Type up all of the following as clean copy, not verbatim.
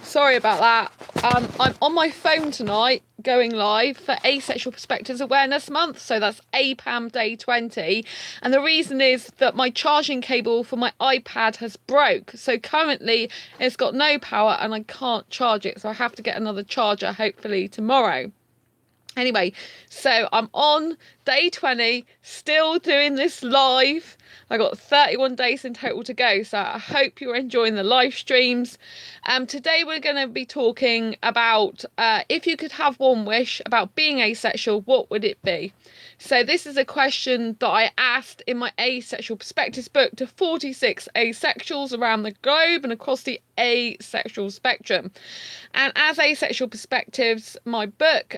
Sorry about that. I'm on my phone tonight going live for Asexual Perspectives Awareness Month. So that's APAM Day 20. And the reason is that my charging cable for my iPad has broke. So currently it's got no power and I can't charge it. So I have to get another charger hopefully tomorrow. Anyway, so I'm on day 20, still doing this live. I got 31 days in total to go, so I hope you're enjoying the live streams. Today we're going to be talking about if you could have one wish about being asexual, what would it be? So this is a question that I asked in my Asexual Perspectives book to 46 asexuals around the globe and across the asexual spectrum. And as Asexual Perspectives, my book,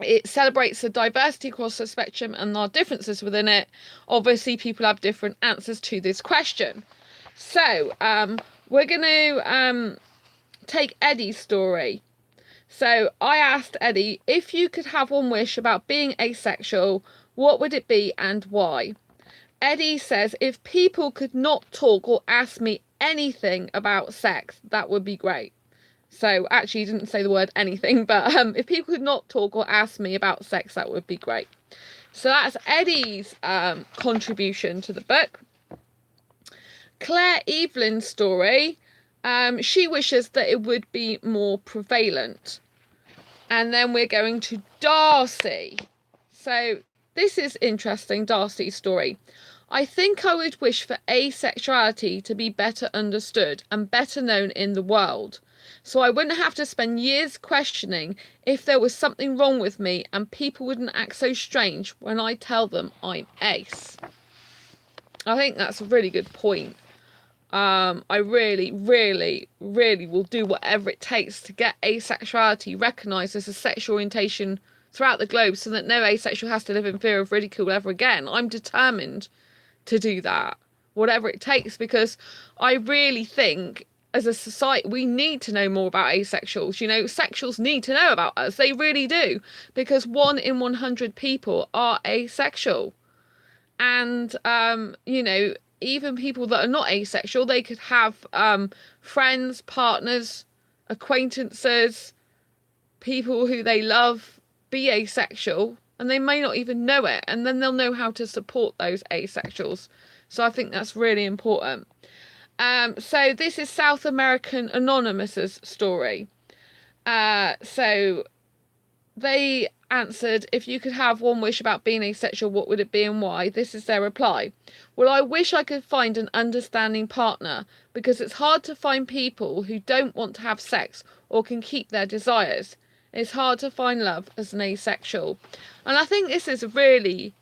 it celebrates the diversity across the spectrum and our differences within it. Obviously, people have different answers to this question. So, we're going to take Eddie's story. So, I asked Eddie, if you could have one wish about being asexual, what would it be and why? Eddie says, if people could not talk or ask me anything about sex, that would be great. So actually, he didn't say the word anything, but if people could not talk or ask me about sex, that would be great. So that's Eddie's contribution to the book. Claire Evelyn's story, she wishes that it would be more prevalent. And then we're going to Darcy. So this is interesting, Darcy's story. I think I would wish for asexuality to be better understood and better known in the world. So I wouldn't have to spend years questioning if there was something wrong with me and people wouldn't act so strange when I tell them I'm ace. I think that's a really good point. I really, really, really will do whatever it takes to get asexuality recognised as a sexual orientation throughout the globe so that no asexual has to live in fear of ridicule ever again. I'm determined to do that, whatever it takes, because I really think as a society we need to know more about asexuals. You know, sexuals need to know about us. They really do, because 1 in 100 people are asexual. And you know, even people that are not asexual, they could have friends, partners, acquaintances, people who they love be asexual, and they may not even know it, and then they'll know how to support those asexuals. So I think that's really important. So this is South American Anonymous's story. So they answered, if you could have one wish about being asexual, what would it be and why? This is their reply. Well, I wish I could find an understanding partner, because it's hard to find people who don't want to have sex or can keep their desires. It's hard to find love as an asexual. And I think this is really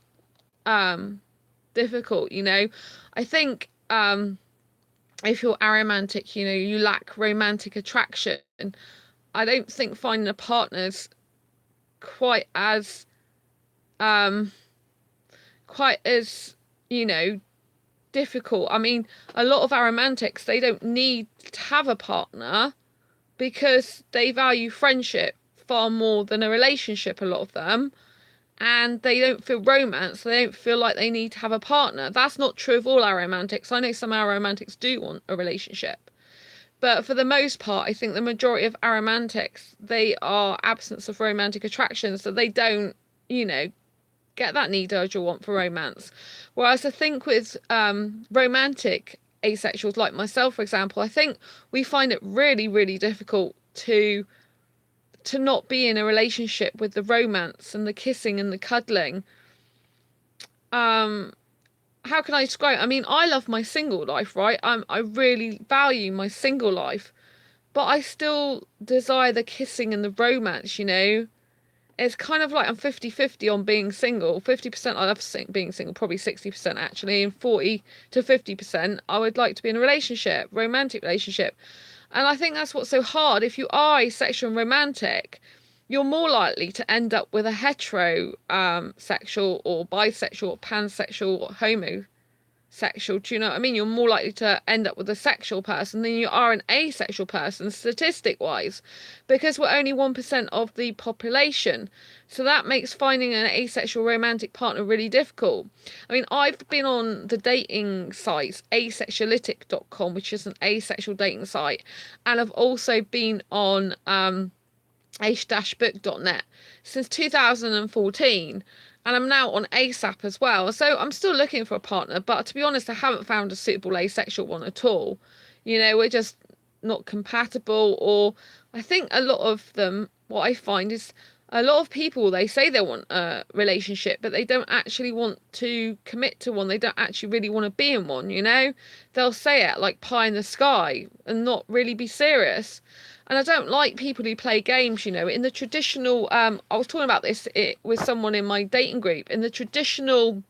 difficult, you know. I think if you're aromantic, you know, you lack romantic attraction. I don't think finding a partner's quite as you know, difficult. I mean, a lot of aromantics, they don't need to have a partner because they value friendship far more than a relationship, a lot of them, and they don't feel romance. They don't feel like they need to have a partner. That's not true of all aromantics. I know some aromantics do want a relationship, but for the most part, I think the majority of aromantics, they are absence of romantic attraction, so they don't, you know, get that need, urge, or want for romance. Whereas I think with romantic asexuals like myself, for example, I think we find it really, really difficult to not be in a relationship with the romance and the kissing and the cuddling. How can I describe it? I mean, I love my single life, right? I really value my single life, but I still desire the kissing and the romance, you know. It's kind of like I'm 50-50 on being single. 50% I love being single, probably 60% actually, and 40 to 50% I would like to be in a relationship, romantic relationship. And I think that's what's so hard. If you are asexual and romantic, you're more likely to end up with a hetero sexual or bisexual or pansexual or homo sexual. Do you know what I mean? You're more likely to end up with a sexual person than you are an asexual person, statistic wise, because we're only 1% of the population. So that makes finding an asexual romantic partner really difficult. I mean, I've been on the dating sites, asexuality.com, which is an asexual dating site, and I've also been on ace-book.net since 2014, and I'm now on ASAP as well. So I'm still looking for a partner, but to be honest, I haven't found a suitable asexual one at all. You know, we're just not compatible, or I think a lot of them, what I find is a lot of people, they say they want a relationship, but they don't actually want to commit to one. They don't actually really want to be in one, you know? They'll say it like pie in the sky and not really be serious. And I don't like people who play games, you know. In the traditional, I was talking about this with someone in my dating group. In the traditional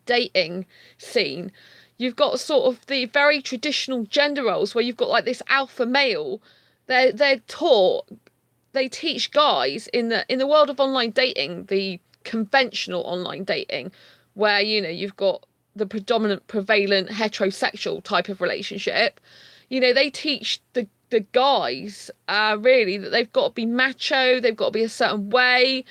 dating scene, you've got sort of the very traditional gender roles where you've got like this alpha male. They're taught, they teach guys in the world of online dating, the conventional online dating, where, you know, you've got the predominant prevalent heterosexual type of relationship. You know, they teach the guys really that they've got to be macho, they've got to be a certain way,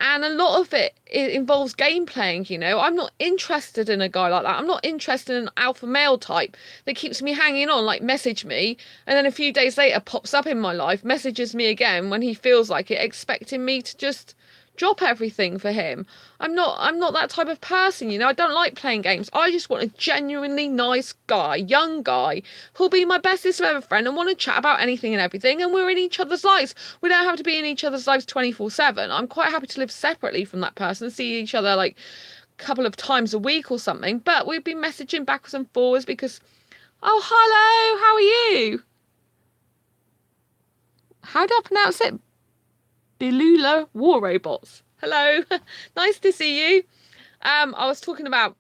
and a lot of it involves game playing. You know, I'm not interested in a guy like that. I'm not interested in an alpha male type that keeps me hanging on, like message me, and then a few days later pops up in my life, messages me again when he feels like it, expecting me to just drop everything for him. I'm not that type of person, you know. I don't like playing games. I just want a genuinely nice guy, young guy, who'll be my bestest ever friend and want to chat about anything and everything, and we're in each other's lives. We don't have to be in each other's lives 24/7. I'm quite happy to live separately from that person, see each other like a couple of times a week or something, but we'd be messaging backwards and forwards because, oh, hello, how are you? How do I pronounce it? Belula War Robots. Hello, nice to see you. I was talking about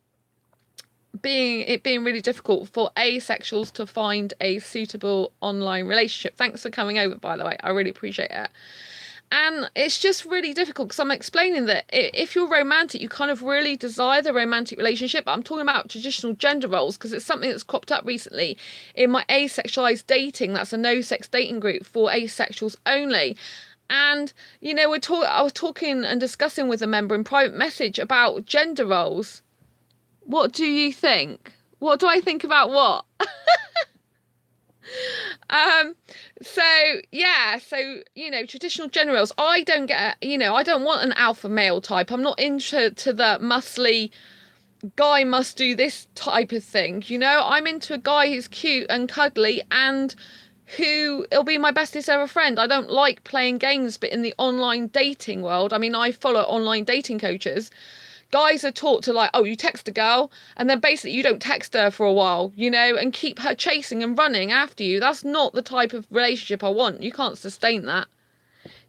being really difficult for asexuals to find a suitable online relationship. Thanks for coming over, by the way. I really appreciate it. And it's just really difficult because I'm explaining that if you're romantic, you kind of really desire the romantic relationship. But I'm talking about traditional gender roles because it's something that's cropped up recently in my Asexualise dating. That's a no-sex dating group for asexuals only. And, you know, I was talking and discussing with a member in private message about gender roles. What do you think? What do I think about what? Um, so yeah, so, you know, traditional gender roles, I don't get, you know, I don't want an alpha male type. I'm not into the muscly guy must do this type of thing. You know, I'm into a guy who's cute and cuddly and who will be my bestest ever friend. I don't like playing games, but in the online dating world, I mean, I follow online dating coaches. Guys are taught to, like, oh, you text a girl and then basically you don't text her for a while, you know, and keep her chasing and running after you. That's not the type of relationship I want. You can't sustain that.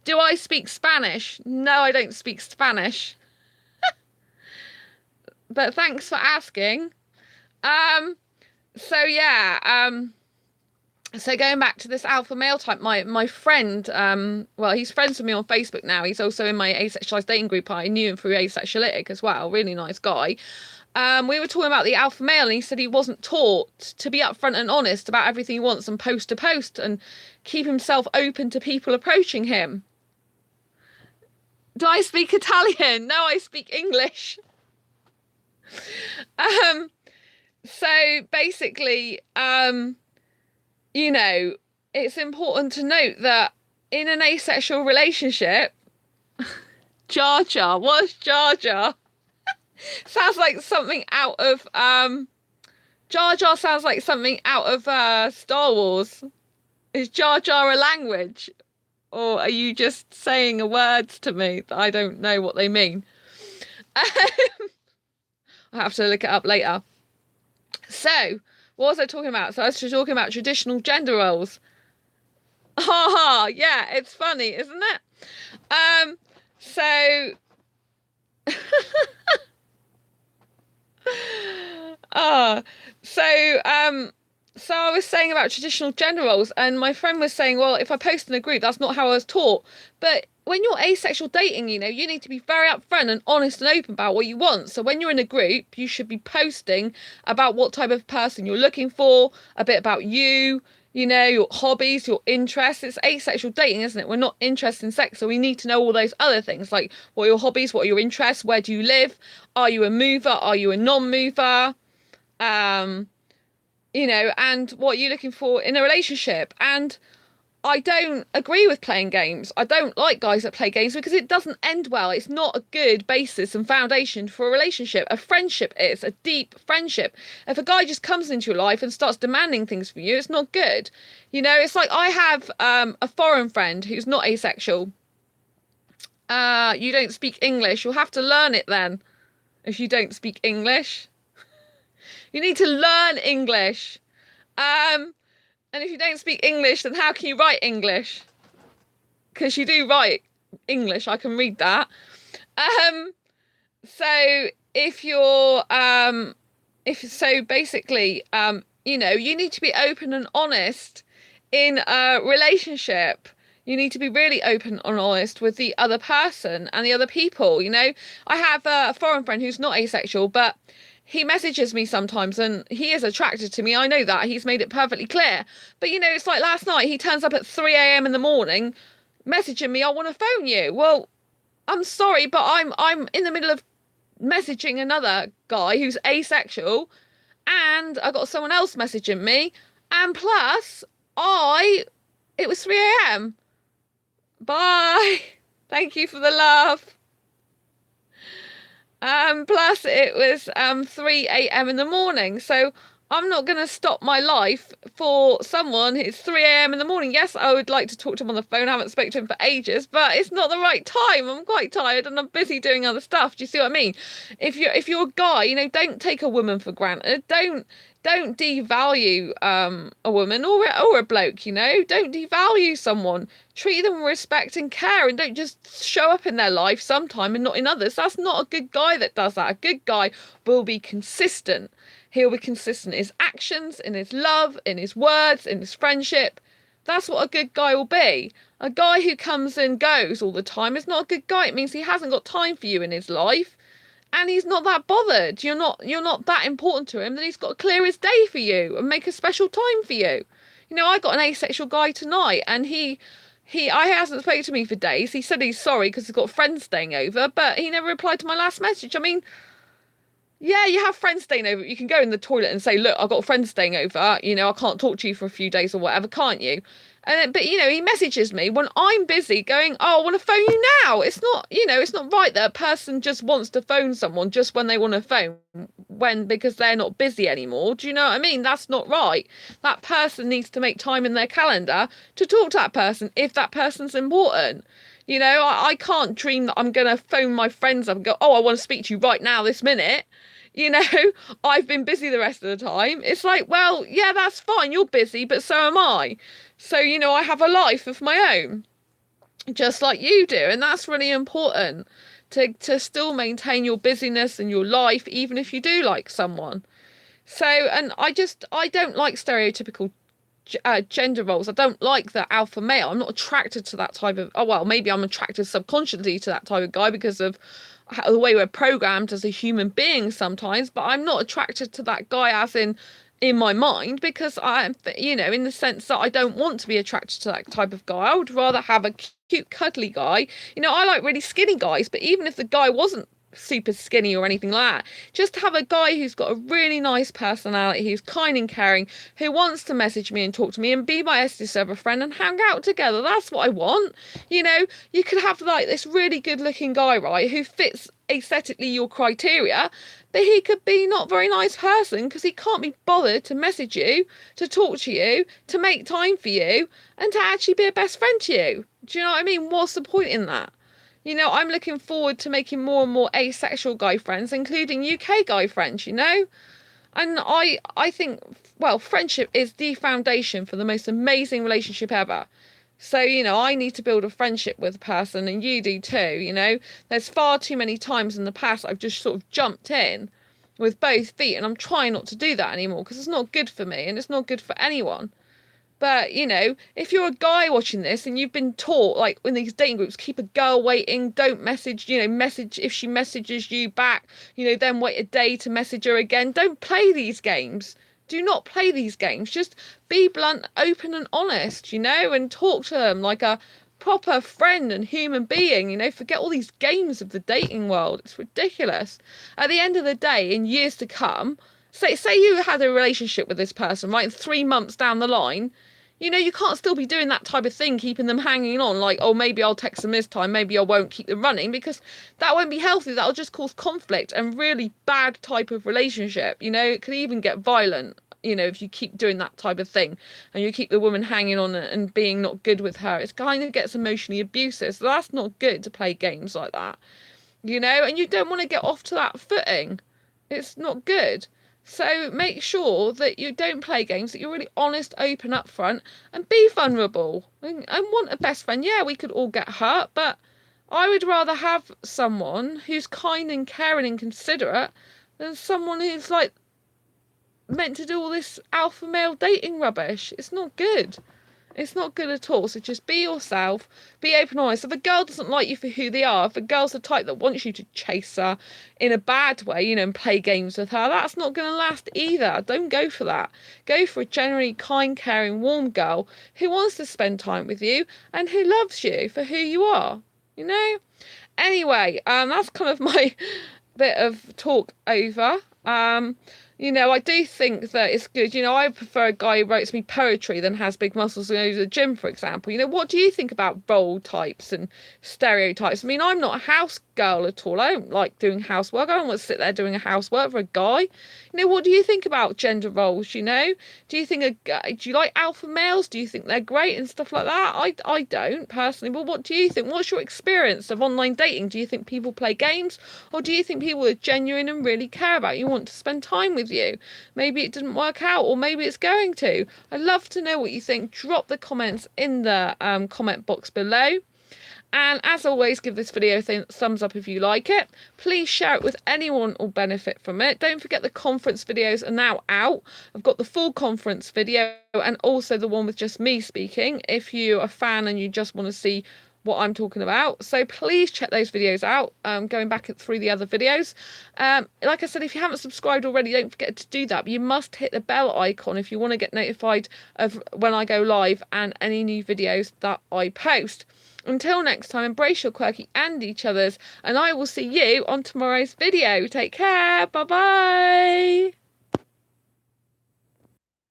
Do I speak Spanish? No, I don't speak Spanish. But thanks for asking. Um, so yeah, so going back to this alpha male type, my friend, well, he's friends with me on Facebook now. He's also in my asexualized dating group. I knew him through Asexuality as well. Really nice guy. We were talking about the alpha male, and he said he wasn't taught to be upfront and honest about everything he wants and post to post and keep himself open to people approaching him. Do I speak Italian? No, I speak English. Um, so basically, you know, it's important to note that in an asexual relationship, Jar Jar, what's Jar Jar? Sounds like something out of Jar Jar sounds like something out of Star Wars. Is Jar Jar a language? Or are you just saying words to me that I don't know what they mean? I'll have to look it up later. So, what was I talking about? So I was talking about traditional gender roles. Haha, yeah, it's funny, isn't it? So uh so So I was saying about traditional gender roles, and my friend was saying, well, if I post in a group, that's not how I was taught. But when you're asexual dating, you need to be very upfront and honest and open about what you want. So when you're in a group, you should be posting about what type of person you're looking for, a bit about you, your hobbies, your interests. It's asexual dating, isn't it? We're not interested in sex, so we need to know all those other things, like what are your hobbies, what are your interests, where do you live, are you a mover, are you a non-mover? Um, and what you're looking for in a relationship. And I don't agree with playing games. I don't like guys that play games because it doesn't end well. It's not a good basis and foundation for a relationship. A friendship is a deep friendship. If a guy just comes into your life and starts demanding things from you, it's not good. It's like I have a foreign friend who's not asexual. You don't speak English. You'll have to learn it then. If you don't speak English, you need to learn English. Um, And if you don't speak English, then how can you write English? Because you do write English, I can read that. Um, so if you're if so basically you need to be open and honest in a relationship. You need to be really open and honest with the other person and the other people. I have a foreign friend who's not asexual, but he messages me sometimes and he is attracted to me. I know that. He's made it perfectly clear. But it's like last night he turns up at 3 a.m. in the morning messaging me, I want to phone you. Well, I'm sorry, but I'm in the middle of messaging another guy who's asexual, and I got someone else messaging me, and plus it was 3 a.m. Bye. Thank you for the love. Plus it was 3 a.m. in the morning. So I'm not going to stop my life for someone. It's 3 a.m. in the morning. Yes, I would like to talk to him on the phone. I haven't spoken to him for ages, but it's not the right time. I'm quite tired and I'm busy doing other stuff. Do you see what I mean? If you're a guy, don't take a woman for granted. Don't devalue a woman or a bloke, Don't devalue someone. Treat them with respect and care, and don't just show up in their life sometime and not in others. That's not a good guy that does that. A good guy will be consistent. He'll be consistent in his actions, in his love, in his words, in his friendship. That's what a good guy will be. A guy who comes and goes all the time is not a good guy. It means he hasn't got time for you in his life. And he's not that bothered. You're not that important to him, then he's got to clear his day for you and make a special time for you. I got an asexual guy tonight, and I hasn't spoken to me for days. He said he's sorry because he's got friends staying over, but he never replied to my last message. I mean, yeah, you have friends staying over. You can go in the toilet and say, look, I've got friends staying over. I can't talk to you for a few days or whatever, can't you? But he messages me when I'm busy going, oh, I want to phone you now. It's not right that a person just wants to phone someone just when they want to phone because they're not busy anymore. Do you know what I mean? That's not right. That person needs to make time in their calendar to talk to that person if that person's important. I can't dream that I'm going to phone my friends up and go, oh, I want to speak to you right now, this minute. you know, I've been busy the rest of the time. It's like, well, yeah, that's fine. You're busy, but so am I. So, I have a life of my own, just like you do. And that's really important to still maintain your busyness and your life, even if you do like someone. So, and I don't like stereotypical gender roles. I don't like the alpha male. I'm not attracted to that type of, oh, well, maybe I'm attracted subconsciously to that type of guy because of the way we're programmed as a human being sometimes, but I'm not attracted to that guy as in my mind, because I'm, in the sense that I don't want to be attracted to that type of guy. I would rather have a cute, cuddly guy. I like really skinny guys, but even if the guy wasn't super skinny or anything like that, just have a guy who's got a really nice personality, who's kind and caring, who wants to message me and talk to me and be my ever friend and hang out together. That's what I want. You could have like this really good looking guy, right, who fits aesthetically your criteria, but he could be not very nice person because he can't be bothered to message you, to talk to you, to make time for you, and to actually be a best friend to you. Do you know what I mean? What's the point in that? I'm looking forward to making more and more asexual guy friends, including UK guy friends, And I think, well, friendship is the foundation for the most amazing relationship ever. So, I need to build a friendship with a person, and you do too, There's far too many times in the past I've just sort of jumped in with both feet, and I'm trying not to do that anymore because it's not good for me and it's not good for anyone. But, you know, if you're a guy watching this and you've been taught, like in these dating groups, keep a girl waiting, don't message, message if she messages you back, then wait a day to message her again. Don't play these games. Do not play these games. Just be blunt, open, and honest, and talk to them like a proper friend and human being. Forget all these games of the dating world. It's ridiculous. At the end of the day, in years to come, say you had a relationship with this person, right? 3 months down the line, you can't still be doing that type of thing, keeping them hanging on, like, oh, maybe I'll text them this time, maybe I won't, keep them running, because that won't be healthy. That'll just cause conflict and really bad type of relationship. It could even get violent, if you keep doing that type of thing and you keep the woman hanging on and being not good with her. It kind of gets emotionally abusive. So that's not good to play games like that, and you don't want to get off to that footing. It's not good. So make sure that you don't play games, that you're really honest, open up front, and be vulnerable. And want a best friend. Yeah, we could all get hurt, but I would rather have someone who's kind and caring and considerate than someone who's like meant to do all this alpha male dating rubbish. It's not good. It's not good at all. So just be yourself, be open and honest. If a girl doesn't like you for who they are, if a girl's the type that wants you to chase her in a bad way, and play games with her, that's not going to last either. Don't go for that. Go for a generally kind, caring, warm girl who wants to spend time with you and who loves you for who you are, Anyway, that's kind of my bit of talk over. I do think that it's good. I prefer a guy who writes me poetry than has big muscles and goes to the gym, for example. What do you think about role types and stereotypes? I mean, I'm not a house girl at all. I don't like doing housework. I don't want to sit there doing a housework for a guy. What do you think about gender roles? Do you think do you like alpha males? Do you think they're great and stuff like that? I don't personally. But what do you think? What's your experience of online dating? Do you think people play games, or do you think people are genuine and really care about you, want to spend time with you? Maybe it didn't work out, or maybe it's going to. I'd love to know what you think. Drop the comments in the comment box below. And as always, give this video a thumbs up if you like it. Please share it with anyone who will benefit from it. Don't forget the conference videos are now out. I've got the full conference video and also the one with just me speaking, if you're a fan and you just want to see what I'm talking about. So please check those videos out, going back through the other videos. Like I said, if you haven't subscribed already, don't forget to do that. But you must hit the bell icon if you want to get notified of when I go live and any new videos that I post. Until next time, embrace your quirky and each other's, and I will see you on tomorrow's video. Take care. Bye bye.